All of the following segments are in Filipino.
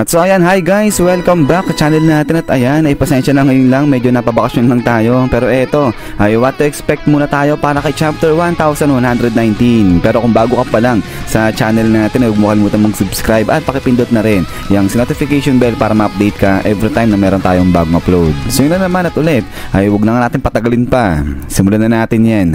At so ayan, hi guys, welcome back sa channel natin. At ayan, ay pasensya na ngayon lang, medyo napabakasyon lang tayo. Pero eto, ay what to expect muna tayo para kay chapter 1119. Pero kung bago ka pa lang sa channel natin, ay huwag mo kalimutan mag-subscribe at pakipindot na rin yung notification bell para ma-update ka every time na meron tayong bagong upload. So yun na naman at ulit, ay huwag na nga natin patagalin pa. Simulan na natin yan.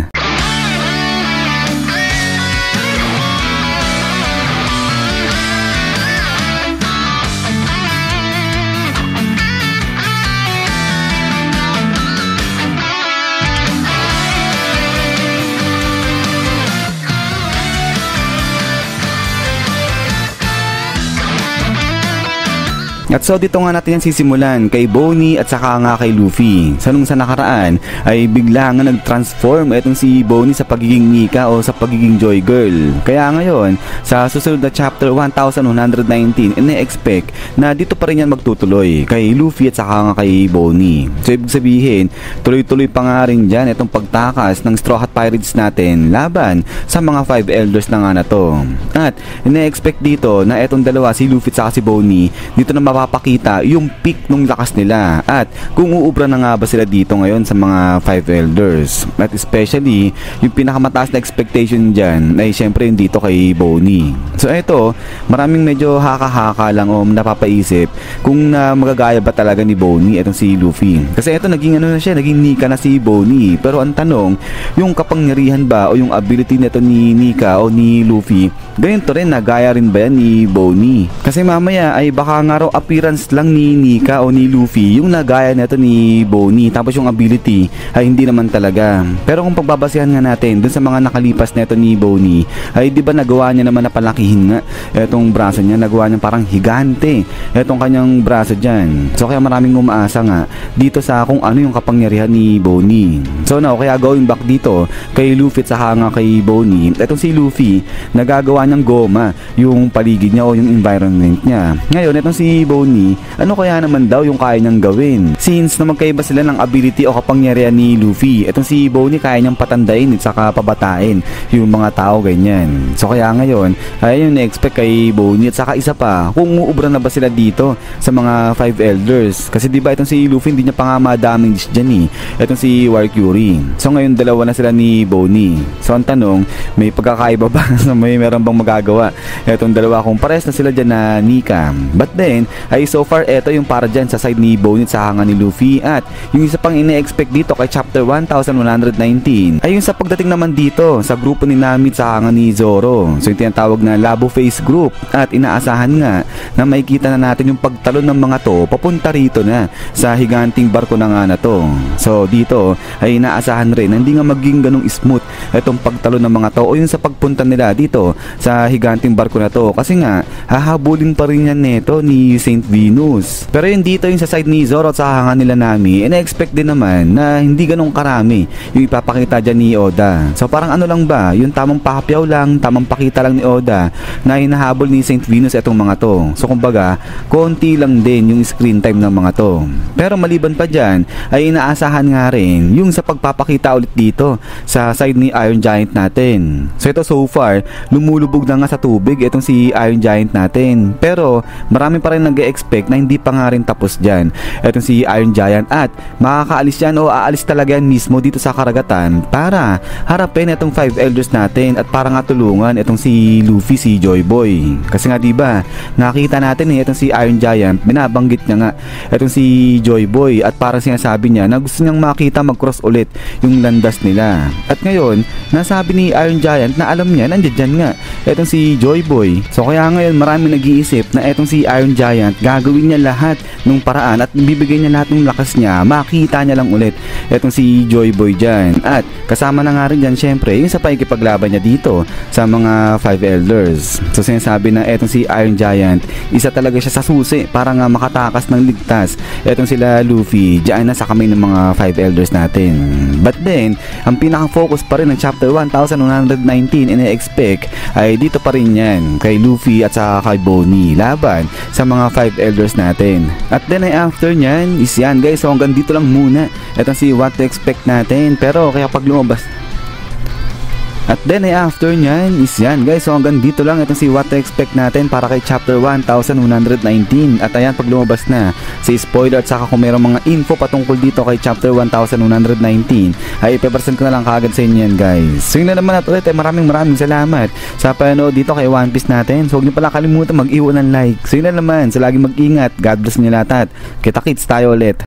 At so dito nga natin yan sisimulan kay Bonnie at saka nga kay Luffy. Sa nung sa nakaraan ay bigla nga nag-transform itong si Bonnie sa pagiging Nika o sa pagiging Joy Girl. Kaya ngayon sa susunod na chapter 1119 ine-expect na dito pa rin yan magtutuloy kay Luffy at saka nga kay Bonnie. So ibig sabihin tuloy-tuloy pa nga rin dyan itong pagtakas ng Straw Hat Pirates natin laban sa mga 5 elders na nga na to. At ine-expect dito na itong dalawa, si Luffy at saka si Bonnie, dito na mapapakita yung peak nung lakas nila at kung uubra na nga ba sila dito ngayon sa mga 5 elders. At especially yung pinakamataas na expectation dyan ay syempre yung dito kay Bonnie. So eto, maraming medyo haka-haka lang o napapaisip kung magagaya ba talaga ni Bonnie itong si Luffy. Kasi eto naging ano na siya, naging Nika na si Bonnie. Pero ang tanong, yung kapangyarihan ba o yung ability nito ni Nika o ni Luffy, ganito rin na gaya rin ba yan ni Bonnie? Kasi mamaya ay baka nga raw appearance lang ni Nika o ni Luffy yung nagaya nito ni Bonnie, tapos yung ability ay hindi naman talaga. Pero kung pagbabasehan nga natin dun sa mga nakalipas nito ni Bonnie, ay di ba nagawa niya naman na palakihin nga etong braso niya, nagawa niya parang higante etong kanyang braso dyan. So kaya maraming umaasa nga dito sa kung ano yung kapangyarihan ni Bonnie. So now, kaya going back dito kay Luffy at saka nga kay Bonnie, etong si Luffy nagagawa niyang goma yung paligid niya o yung environment niya. Ngayon etong si Bonnie, ano kaya naman daw yung kaya niyang gawin? Since na magkaiba sila ng ability o kapangyarihan ni Luffy, etong si Bonnie kaya niyang patandain at saka pabatain yung mga tao ganyan. So kaya ngayon, ay yung na-expect kay Bonnie at saka isa pa, kung uubra na ba sila dito sa mga 5 elders. Kasi diba itong si Luffy hindi niya pa nga madaming dish dyan etong si Warcury. So ngayon dalawa na sila ni Bonnie. So ang tanong, may pagkakaiba ba na meron bang magagawa etong dalawa kung pares na sila dyan na Nika? But then, ay so far eto yung para dyan sa side ni Bonnie sa hanga ni Luffy. At yung isa pang ine-expect dito kay chapter 1119 ay yung sa pagdating naman dito sa grupo ni Nami sa hanga ni Zoro. So yung tinatawag na Labo Face Group. At inaasahan nga na makikita na natin yung pagtalon ng mga to papunta rito na sa higanting barko na nga na to. So dito ay inaasahan rin na hindi nga maging ganong smooth itong pagtalon ng mga to o yung sa pagpunta nila dito sa higanting barko na to. Kasi nga hahabulin pa rin yan neto ni Saint Venus. Pero yung dito yung sa side ni Zoro at sa hanga nila Nami, ina-expect din naman na hindi ganong karami yung ipapakita dyan ni Oda. So parang ano lang ba, yung tamang pakapyaw lang, tamang pakita lang ni Oda na hinahabol ni Saint Venus itong mga to. So kumbaga, konti lang din yung screen time ng mga to. Pero maliban pa dyan, ay inaasahan nga rin yung sa pagpapakita ulit dito sa side ni Iron Giant natin. So ito so far, lumulubog na nga sa tubig itong si Iron Giant natin. Pero marami pa rin nag-expect na hindi pa nga rin tapos dyan etong si Iron Giant at makakaalis yan o aalis talaga yan mismo dito sa karagatan para harapin itong 5 elders natin at para nga tulungan itong si Luffy, si Joy Boy. Kasi nga diba nakita natin itong si Iron Giant, binabanggit niya nga itong si Joy Boy at parang sinasabi niya na gusto niyang makita mag-cross ulit yung landas nila. At ngayon nasabi ni Iron Giant na alam niya nandiyan dyan nga itong si Joy Boy. So kaya ngayon marami nag-iisip na etong si Iron Giant gagawin niya lahat ng paraan at bibigay niya lahat ng lakas niya, makita niya lang ulit etong si Joy Boy dyan. At kasama na nga rin dyan syempre yung sa pakikipaglaban niya dito sa mga 5 elders. So sinasabi na etong si Iron Giant, isa talaga siya sa susi para nga makatakas ng ligtas etong sila Luffy dyan na sa kamay ng mga 5 elders natin. But then, ang pinaka-focus pa rin ng chapter 1119 ina-expect ay dito pa rin yan kay Luffy at sa kay Bonnie laban sa mga 5 elders natin. At then ay after nyan is yan guys, so hanggang dito lang muna etong si what to expect natin. Pero kaya pag lumabas At then ay after nyan is yan guys. So hanggang dito lang itong si what to expect natin para kay chapter 1119. At ayan, pag lumabas na si spoiler at saka kung mayroong mga info patungkol dito kay chapter 1119 ay ipepresent ko na lang kaagad sa inyo yan guys. So yun na naman at ulit ay maraming salamat sa panood dito kay One Piece natin. So huwag niyo pala kalimutan mag-iwan ng like. So yun na naman, so lagi mag-ingat. God bless niyo lahat at kita-kits tayo ulit.